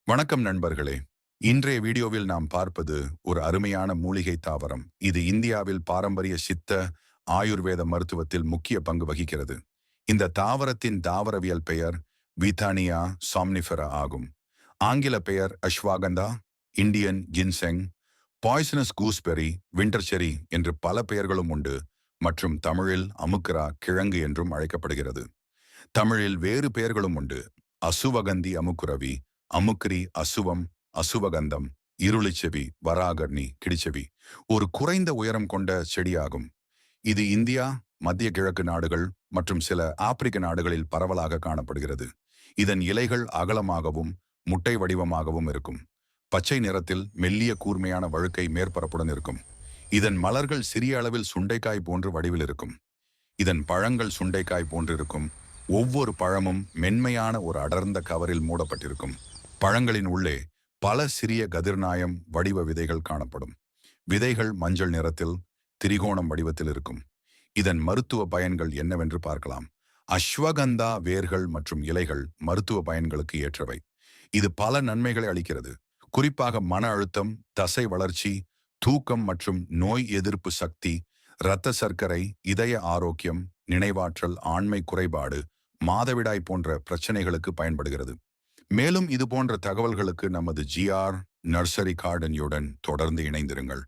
வணக்கம் நண்பர்களே. இன்றைய வீடியோவில் நாம் பார்ப்பது ஒரு அருமையான மூலிகை தாவரம். இது இந்தியாவில் பாரம்பரிய சித்த ஆயுர்வேத மருத்துவத்தில் முக்கிய பங்கு வகிக்கிறது. இந்த தாவரத்தின் தாவரவியல் பெயர் விதானியா சாம்னிஃபெரா ஆகும். ஆங்கில பெயர் ashwagandha, Indian ginseng, poisonous gooseberry, winter cherry என்று பல பெயர்களும் உண்டு மற்றும் தமிழில் அமுக்கரா கிழங்கு என்றும் அழைக்கப்படுகிறது. தமிழில் வேறு பெயர்களும் உண்டு. அசுவகந்தி அமுக்குரவி, அமுக்கிரி அசுவம், அசுவகந்தம், இருளிச்செவி, வராகர்ணி, கிடிச்செவி ஒரு குறைந்த உயரம் கொண்ட செடியாகும். இது இந்தியா, மத்திய கிழக்கு நாடுகள் மற்றும் சில ஆப்பிரிக்க நாடுகளில் பரவலாக காணப்படுகிறது. இதன் இலைகள் அகலமாகவும் முட்டை வடிவமாகவும் இருக்கும். பச்சை நிறத்தில் மெல்லிய கூர்மையான வழுக்கை மேற்பரப்புடன் இருக்கும். இதன் மலர்கள் சிறிய அளவில் சுண்டைக்காய் போன்று வடிவில் இருக்கும். இதன் பழங்கள் சுண்டைக்காய் போன்றிருக்கும். ஒவ்வொரு பழமும் மென்மையான ஒரு அடர்ந்த கவரில் மூடப்பட்டிருக்கும். பழங்களின் உள்ளே பல சிறிய கதிர்நாயம் வடிவ விதைகள் காணப்படும். விதைகள் மஞ்சள் நிறத்தில் திரிகோணம் வடிவத்தில் இருக்கும். இதன் மருத்துவ பயன்கள் என்னவென்று பார்க்கலாம். அஸ்வகந்தா வேர்கள் மற்றும் இலைகள் மருத்துவ பயன்களுக்கு ஏற்றவை. இது பல நன்மைகளை அளிக்கிறது. குறிப்பாக மன அழுத்தம், தசை வளர்ச்சி, தூக்கம் மற்றும் நோய் எதிர்ப்பு சக்தி, இரத்த சர்க்கரை, இதய ஆரோக்கியம், நினைவாற்றல், ஆண்மை குறைபாடு, மாதவிடாய் போன்ற பிரச்சனைகளுக்கு பயன்படுகிறது. மேலும் இது போன்ற தகவல்களுக்கு நமது GR நர்சரி கார்டனியுடன் தொடர்ந்து இணைந்திருங்கள்.